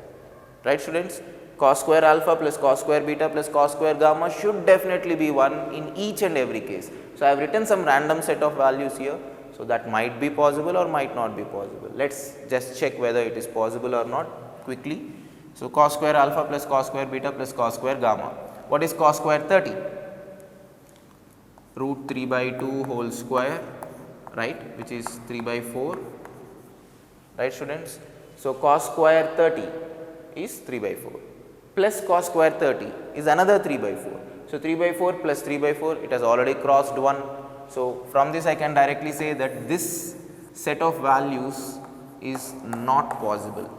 [SPEAKER 1] right students. Cos square alpha plus cos square beta plus cos square gamma should definitely be 1 in each and every case. So, I have written some random set of values here. So, that might be possible or might not be possible. Let us just check whether it is possible or not quickly. So, cos square alpha plus cos square beta plus cos square gamma. What is cos square 30? Root 3 by 2 whole square, right, which is 3 by 4, right students. So, cos square 30 is 3 by 4 plus cos square 30 is another 3 by 4. So, 3 by 4 plus 3 by 4, it has already crossed 1. So, from this I can directly say that this set of values is not possible.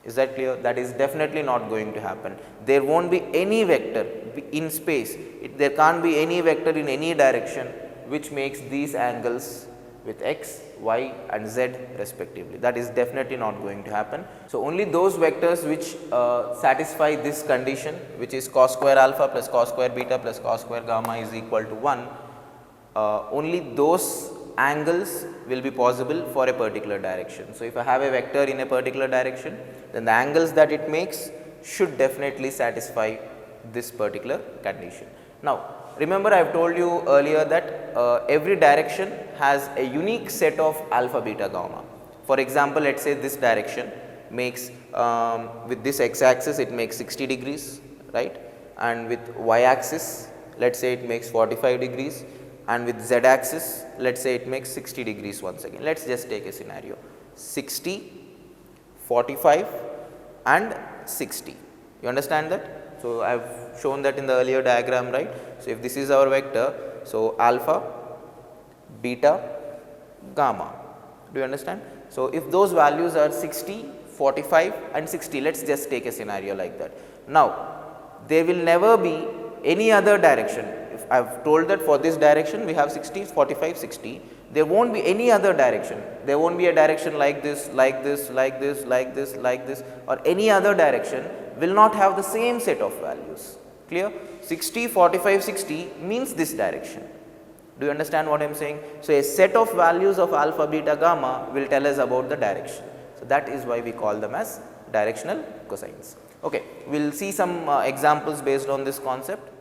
[SPEAKER 1] Is that clear? That is definitely not going to happen. There will not be any vector in space, there can't be any vector in any direction which makes these angles with x, y and z respectively. That is definitely not going to happen. So, only those vectors which satisfy this condition, which is cos square alpha plus cos square beta plus cos square gamma is equal to 1, only those angles will be possible for a particular direction. So, if I have a vector in a particular direction, then the angles that it makes should definitely satisfy this particular condition. Now, remember I have told you earlier that every direction has a unique set of alpha, beta, gamma. For example, let us say this direction makes with this x axis it makes 60 degrees, right, and with y axis let us say it makes 45 degrees, and with z axis let us say it makes 60 degrees once again. Let us just take a scenario 60, 45 and 60. You understand that? So, I have shown that in the earlier diagram, right. So, if this is our vector, so alpha, beta, gamma, do you understand? So, if those values are 60, 45 and 60, let us just take a scenario like that. Now, there will never be any other direction. If I have told that for this direction we have 60, 45, 60, there will not be any other direction. There will not be a direction like this, like this, like this, like this, like this, or any other direction will not have the same set of values, clear. 60, 45, 60 means this direction. Do you understand what I am saying? So, a set of values of alpha, beta, gamma will tell us about the direction. So, that is why we call them as directional cosines. Okay, we will see some examples based on this concept.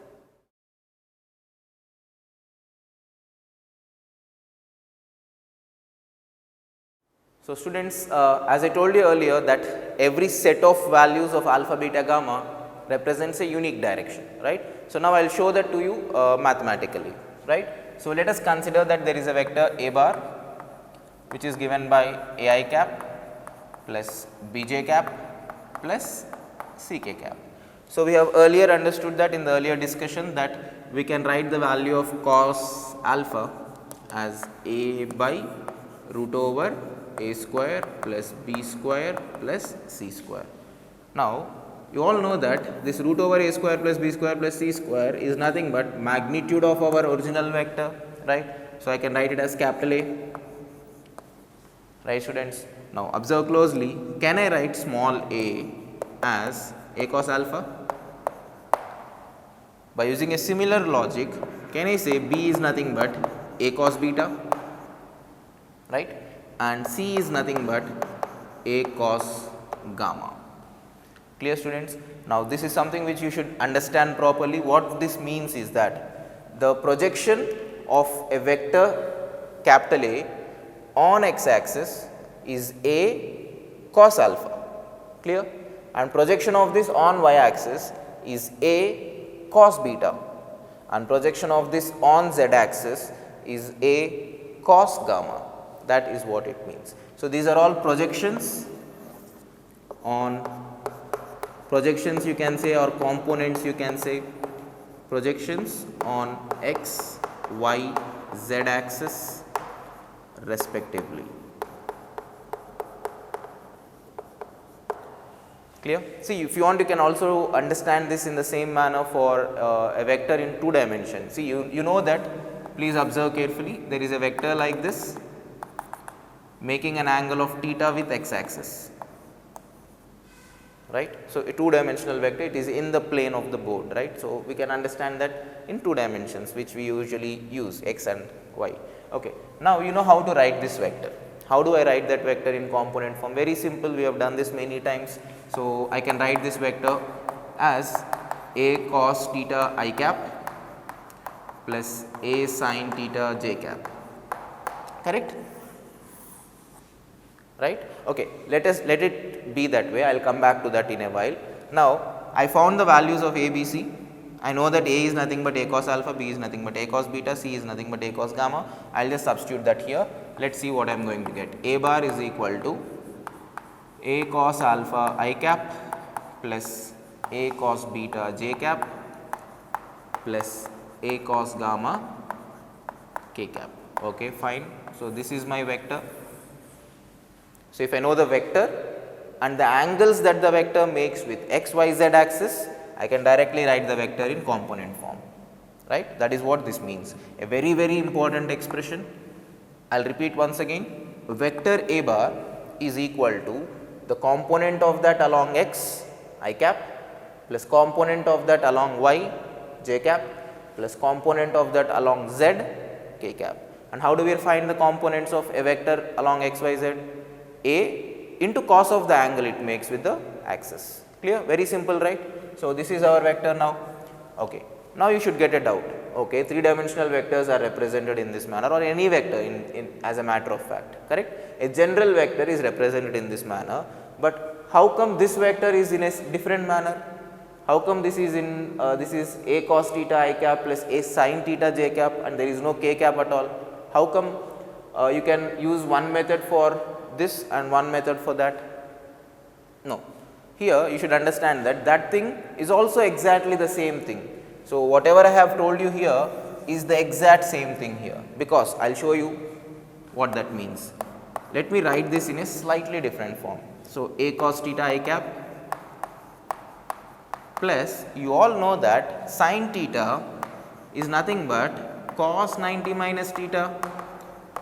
[SPEAKER 1] So, students, as I told you earlier that every set of values of alpha, beta, gamma represents a unique direction, right. So, now I will show that to you mathematically, right. So, let us consider that there is a vector A bar which is given by ai cap plus bj cap plus ck cap. So, we have earlier understood that in the earlier discussion that we can write the value of cos alpha as a by root over a square plus b square plus c square. Now, you all know that this root over a square plus b square plus c square is nothing but magnitude of our original vector, right. So, I can write it as capital A, right students. Now, observe closely, can I write small a as a cos alpha? By using a similar logic, can I say b is nothing but a cos beta, right, and c is nothing but a cos gamma. Clear students? Now, this is something which you should understand properly. What this means is that the projection of a vector capital A on x axis is a cos alpha, clear, and projection of this on y axis is a cos beta, and projection of this on z axis is a cos gamma. That is what it means. So, these are all projections you can say, or components you can say, projections on x, y, z axis respectively. Clear? See, if you want, you can also understand this in the same manner for a vector in 2 dimensions. See, you know that, please observe carefully, there is a vector like this making an angle of theta with x axis, right. So, a 2-dimensional vector, it is in the plane of the board, right. So, we can understand that in 2 dimensions which we usually use x and y. Okay. Now, you know how to write this vector. How do I write that vector in component form? Very simple, we have done this many times. So, I can write this vector as a cos theta I cap plus a sin theta j cap, correct, right. Okay. Let it be that way, I will come back to that in a while. Now, I found the values of a, b, c. I know that a is nothing but a cos alpha, b is nothing but a cos beta, c is nothing but a cos gamma. I will just substitute that here. Let us see what I am going to get. A bar is equal to a cos alpha I cap plus a cos beta j cap plus a cos gamma k cap. Okay, fine. So, this is my vector. So, if I know the vector and the angles that the vector makes with x, y, z axis, I can directly write the vector in component form, right. That is what this means. A very, very important expression. I will repeat once again. Vector a bar is equal to the component of that along x I cap plus component of that along y j cap plus component of that along z k cap. And how do we find the components of a vector along x, y, z? A into cos of the angle it makes with the axis. Clear? Very simple, right? So, this is our vector now. Okay. Now, you should get a doubt. Okay, 3-dimensional vectors are represented in this manner, or any vector in as a matter of fact, correct. A general vector is represented in this manner, but how come this vector is in a different manner? How come this is in this is a cos theta I cap plus a sin theta j cap and there is no k cap at all? How come you can use one method for this and one method for that? No. Here you should understand that that thing is also exactly the same thing. So, whatever I have told you here is the exact same thing here, because I will show you what that means. Let me write this in a slightly different form. So, a cos theta I cap plus, you all know that sin theta is nothing but cos 90 minus theta.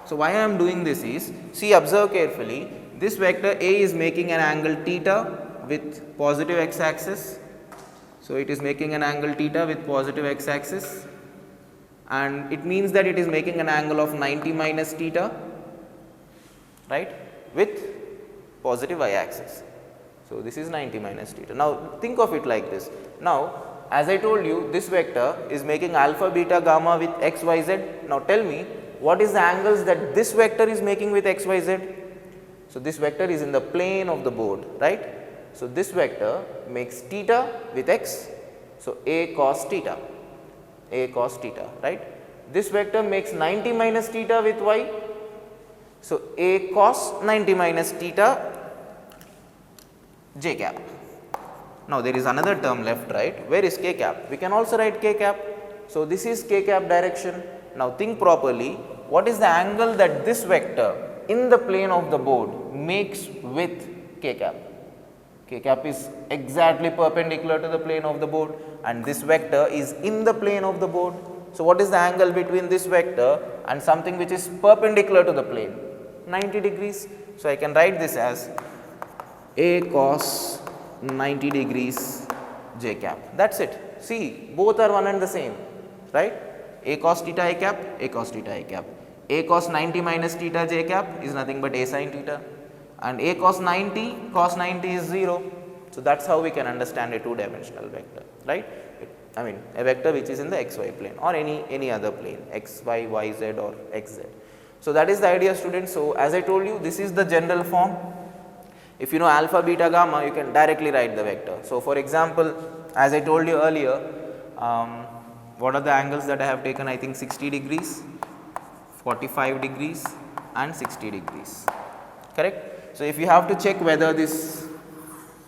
[SPEAKER 1] So, why I am doing this is, see, observe carefully, this vector A is making an angle theta with positive x axis. So, it is making an angle theta with positive x axis, and it means that it is making an angle of 90 minus theta, right, with positive y axis. So, this is 90 minus theta. Now, think of it like this. Now, as I told you, this vector is making alpha, beta, gamma with x, y, z. Now, tell me what is the angles that this vector is making with x, y, z? So, this vector is in the plane of the board, right. So, this vector makes theta with x. So, a cos theta, right. This vector makes 90 minus theta with y. So, a cos 90 minus theta j cap. Now, there is another term left, right. Where is k cap? We can also write k cap. So, this is k cap direction. Now, think properly, what is the angle that this vector in the plane of the board makes with k cap? K cap is exactly perpendicular to the plane of the board and this vector is in the plane of the board. So, what is the angle between this vector and something which is perpendicular to the plane? 90 degrees. So, I can write this as a cos 90 degrees j cap. That is it. See, both are one and the same, right. A cos theta a cap, a cos theta a cap. A cos 90 minus theta j cap is nothing but a sin theta, and a cos 90 is 0. So, that is how we can understand a two-dimensional vector, right. I mean a vector which is in the xy plane or any other plane, x, y, y, z or x, z. So, that is the idea, students. So, as I told you, this is the general form. If you know alpha, beta, gamma, you can directly write the vector. So, for example, as I told you earlier, what are the angles that I have taken? I think 60 degrees, 45 degrees and 60 degrees, correct. So, if you have to check whether this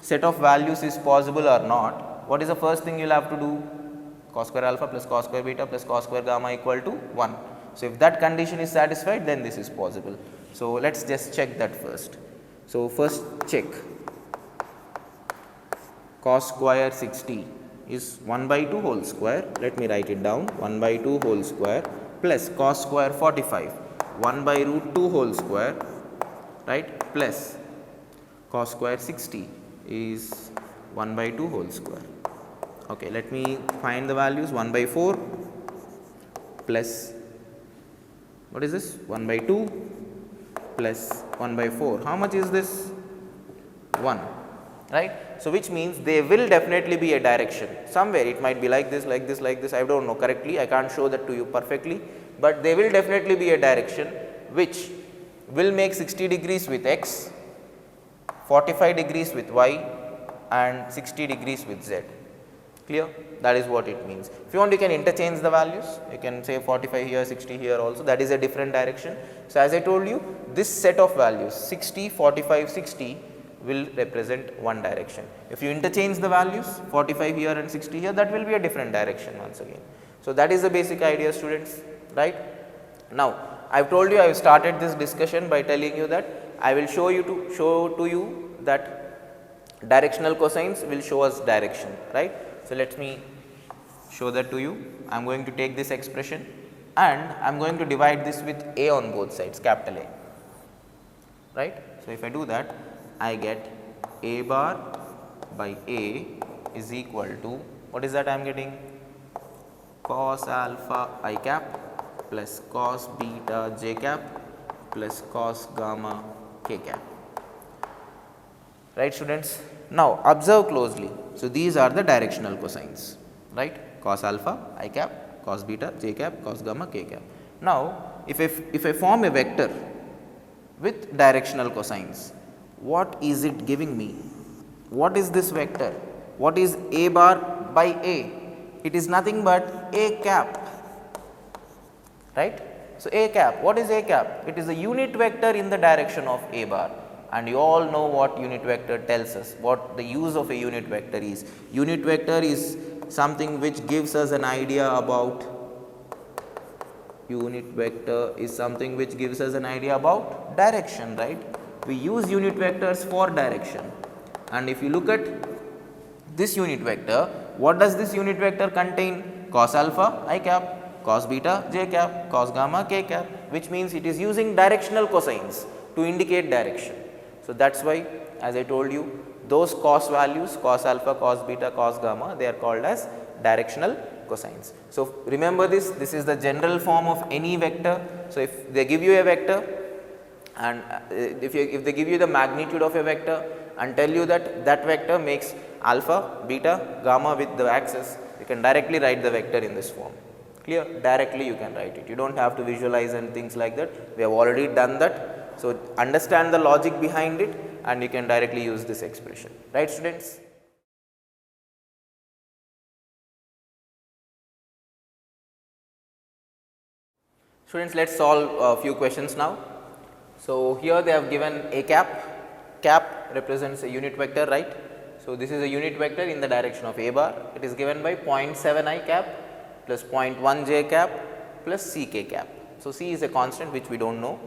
[SPEAKER 1] set of values is possible or not, what is the first thing you will have to do? Cos square alpha plus cos square beta plus cos square gamma equal to 1. So, if that condition is satisfied, then this is possible. So, let us just check that first. So, first check cos square 60 is 1 by 2 whole square. Let me write it down, 1 by 2 whole square plus cos square 45 1 by root 2 whole square, right, plus cos square 60 is 1 by 2 whole square. Okay, let me find the values. 1 by 4 plus what is this? 1 by 2 plus 1 by 4. How much is this? 1, right. So, which means they will definitely be a direction somewhere. It might be like this, like this, like this. I do not know correctly. I can't show that to you perfectly, but they will definitely be a direction which will make 60 degrees with x, 45 degrees with y and 60 degrees with z. Clear? That is what it means. If you want, you can interchange the values. You can say 45 here, 60 here also. That is a different direction. So, as I told you, this set of values 60, 45, 60 will represent one direction. If you interchange the values 45 here and 60 here, that will be a different direction once again. So, that is the basic idea, students, right. Now, I have told you, I have started this discussion by telling you that I will show to you that directional cosines will show us direction, right. So, let me show that to you. I am going to take this expression and I am going to divide this with a on both sides, capital A, right. So, if I do that, I get a bar by a is equal to, what is that I am getting? Cos alpha I cap plus cos beta j cap plus cos gamma k cap, right, students. Now, observe closely. So, these are the directional cosines, right, cos alpha I cap, cos beta j cap, cos gamma k cap. Now, if I form a vector with directional cosines, what is it giving me? What is this vector? What is a bar by a? It is nothing but a cap, right. So, a cap, what is a cap? It is a unit vector in the direction of a bar, and you all know what unit vector tells us, what the use of a unit vector is. Unit vector is something which gives us an idea about direction, right. We use unit vectors for direction, and if you look at this unit vector, what does this unit vector contain? Cos alpha I cap, cos beta j cap, cos gamma k cap, which means it is using directional cosines to indicate direction. So, that is why, as I told you, those cos values, cos alpha, cos beta, cos gamma, they are called as directional cosines. So, remember this is the general form of any vector. So, if they give you a vector and if they give you the magnitude of a vector and tell you that vector makes alpha, beta, gamma with the axis, you can directly write the vector in this form. Clear? Directly you can write it. You do not have to visualize and things like that. We have already done that So, understand the logic behind it and you can directly use this expression, right students. Students, let us solve a few questions now. So, here they have given a cap represents a unit vector, right. So, this is a unit vector in the direction of a bar, it is given by 0.7 I cap plus 0.1 j cap plus ck cap. So, c is a constant which we do not know.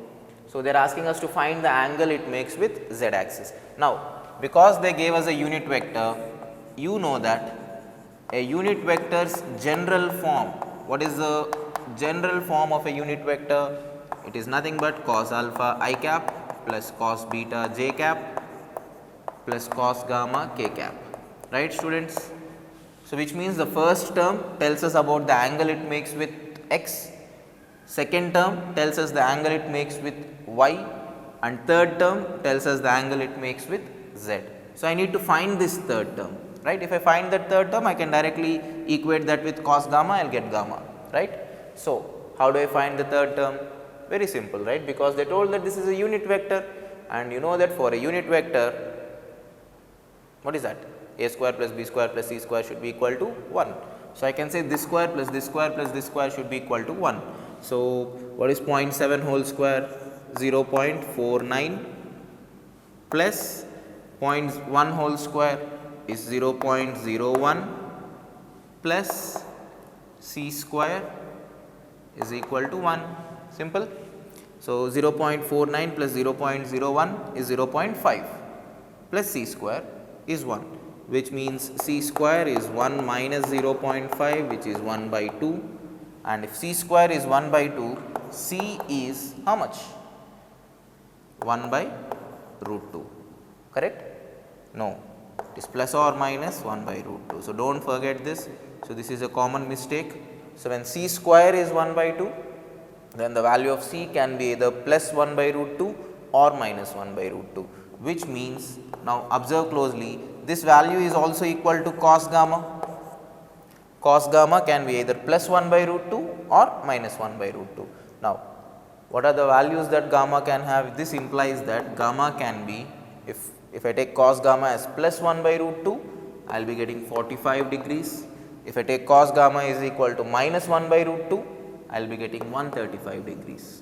[SPEAKER 1] So, they are asking us to find the angle it makes with z axis. Now, because they gave us a unit vector, you know that a unit vector's general form, what is the general form of a unit vector? It is nothing but cos alpha I cap plus cos beta j cap plus cos gamma k cap, right students. So, which means the first term tells us about the angle it makes with x, second term tells us the angle it makes with y, and third term tells us the angle it makes with z. So, I need to find this third term, right. If I find that third term, I can directly equate that with cos gamma, I will get gamma, right. So, how do I find the third term? Very simple, right, because they told that this is a unit vector, and you know that for a unit vector, what is that? A square plus b square plus c square should be equal to 1. So, I can say this square plus this square plus this square should be equal to 1. So, what is 0.7 whole square? 0.49 plus 0.1 whole square is 0.01 plus c square is equal to 1, simple. So, 0.49 plus 0.01 is 0.5 plus c square is 1, which means c square is 1 minus 0.5, which is 1 by 2, and if c square is 1 by 2, c is how much? 1 by root 2, correct? No, it is plus or minus 1 by root 2. So, do not forget this. So, this is a common mistake. So, when c square is 1 by 2, then the value of c can be either plus 1 by root 2 or minus 1 by root 2, which means, now observe closely, this value is also equal to cos gamma. Cos gamma can be either plus 1 by root 2 or minus 1 by root 2. Now, what are the values that gamma can have? This implies that gamma can be, if I take cos gamma as plus 1 by root 2, I will be getting 45 degrees. If I take cos gamma is equal to minus 1 by root 2, I will be getting 135 degrees,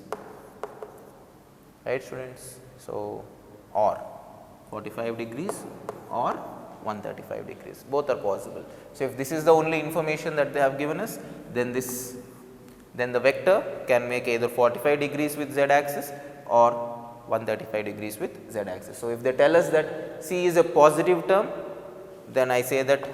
[SPEAKER 1] right students. So, or 45 degrees or 135 degrees, both are possible. So, if this is the only information that they have given us, then the vector can make either 45 degrees with z axis or 135 degrees with z axis. So, if they tell us that c is a positive term, then I say that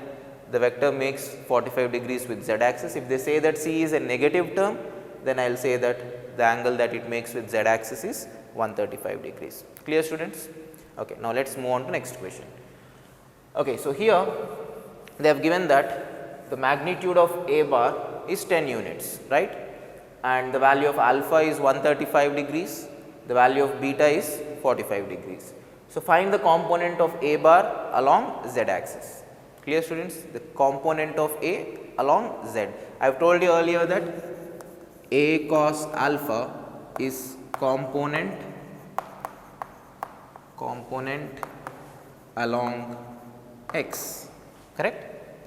[SPEAKER 1] the vector makes 45 degrees with z axis. If they say that c is a negative term, then I will say that the angle that it makes with z axis is 135 degrees. Clear students? Okay, now let us move on to next question. Okay, so here they have given that the magnitude of a bar is 10 units, right, and the value of alpha is 135 degrees, the value of beta is 45 degrees. So, find the component of a bar along z axis. Clear students? The component of a along z. I have told you earlier that a cos alpha is component along x, correct?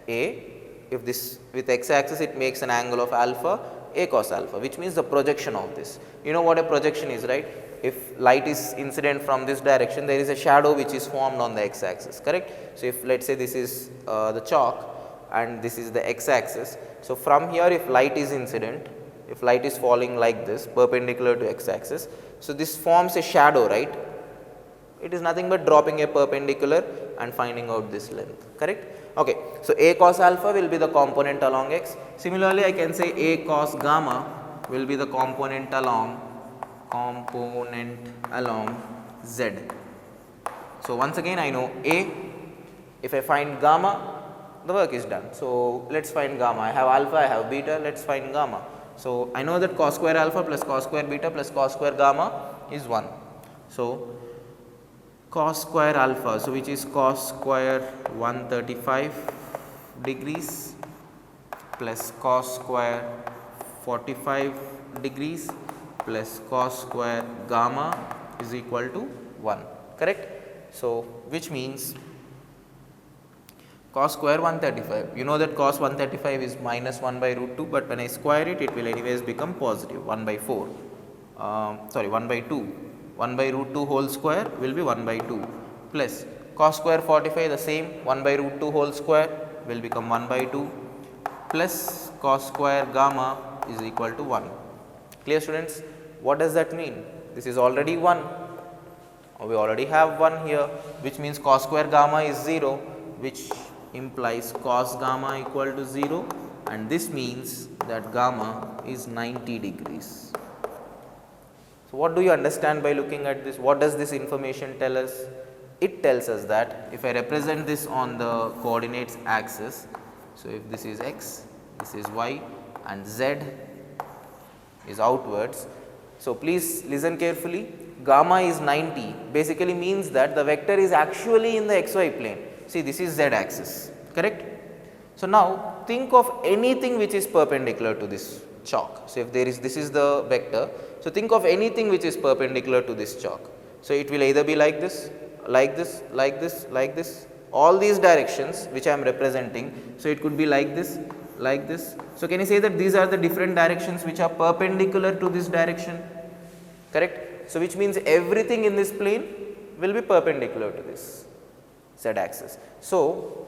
[SPEAKER 1] A, if this with x axis it makes an angle of alpha, a cos alpha, which means the projection of this. You know what a projection is, right? If light is incident from this direction, there is a shadow which is formed on the x axis, correct? So, if let us say this is the chalk and this is the x axis. So, from here if light is incident, if light is falling like this perpendicular to x axis, so this forms a shadow, right? It is nothing but dropping a perpendicular and finding out this length, correct? Okay. So, a cos alpha will be the component along x. Similarly, I can say a cos gamma will be the component along z. So, once again I know a, if I find gamma, the work is done. So, let us find gamma. I have alpha, I have beta, let us find gamma. So, I know that cos square alpha plus cos square beta plus cos square gamma is 1. So, cos square alpha, so which is cos square 135 degrees plus cos square 45 degrees plus cos square gamma is equal to 1, correct. So, which means cos square 135, you know that cos 135 is minus 1 by root 2, but when I square it, it will anyways become positive 1 by 4, 1 by 2, 1 by root 2 whole square will be 1 by 2 plus cos square 45 the same 1 by root 2 whole square will become 1 by 2 plus cos square gamma is equal to 1. Clear students? What does that mean? This is already 1, we already have 1 here, which means cos square gamma is 0, which implies cos gamma equal to 0, and this means that gamma is 90 degrees. So, what do you understand by looking at this? What does this information tell us? It tells us that if I represent this on the coordinates axis, so if this is x, this is y and z is outwards. So, please listen carefully, gamma is 90 basically means that the vector is actually in the xy plane. See, this is z axis, correct. So, now think of anything which is perpendicular to this chalk. So, if there is, this is the vector. So, think of anything which is perpendicular to this chalk. So, it will either be like this, like this, like this, like this, all these directions which I am representing. So, it could be like this, like this. So, can you say that these are the different directions which are perpendicular to this direction, correct. So, which means everything in this plane will be perpendicular to this z axis. So,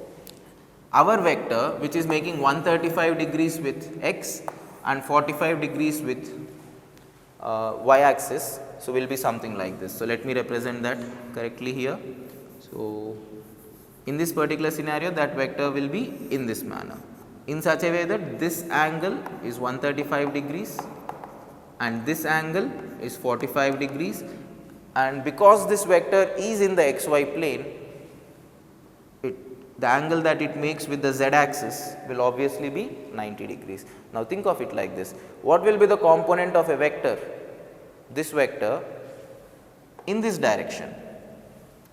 [SPEAKER 1] our vector which is making 135 degrees with x and 45 degrees with y axis, so will be something like this. So, let me represent that correctly here. So, in this particular scenario that vector will be in this manner, in such a way that this angle is 135 degrees and this angle is 45 degrees, and because this vector is in the xy plane, the angle that it makes with the z axis will obviously be 90 degrees. Now, think of it like this, what will be the component of a vector, this vector in this direction,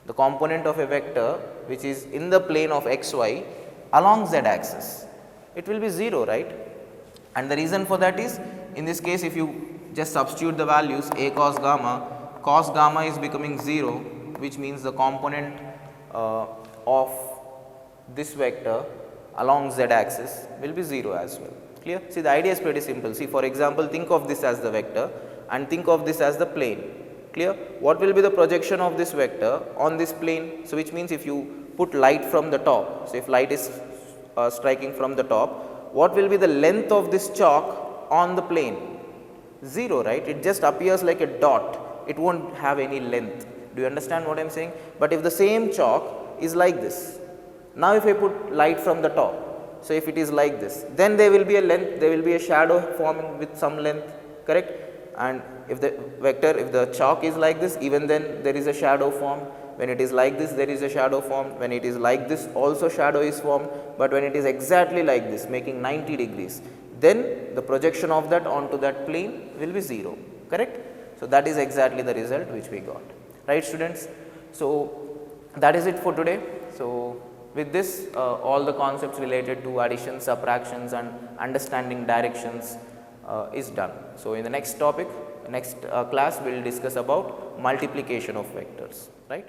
[SPEAKER 1] the component of a vector which is in the plane of xy along z axis, it will be 0, right. And the reason for that is, in this case if you just substitute the values a cos gamma is becoming 0, which means the component of this vector along z axis will be 0 as well. Clear? See, the idea is pretty simple. See, for example, think of this as the vector and think of this as the plane. Clear? What will be the projection of this vector on this plane? So, which means if you put light from the top, so if light is striking from the top, what will be the length of this chalk on the plane? 0, right? It just appears like a dot, it will not have any length. Do you understand what I am saying? But if the same chalk is like this, now if I put light from the top, so if it is like this, then there will be a length, there will be a shadow forming with some length, correct. And if the vector, if the chalk is like this, even then there is a shadow formed. When it is like this, there is a shadow formed. When it is like this, also shadow is formed. But when it is exactly like this, making 90 degrees, then the projection of that onto that plane will be 0, correct. So, that is exactly the result which we got, right students. So, that is it for today. So, with this all the concepts related to addition, subtractions and understanding directions is done. So, in the next topic, next class we will discuss about multiplication of vectors, right.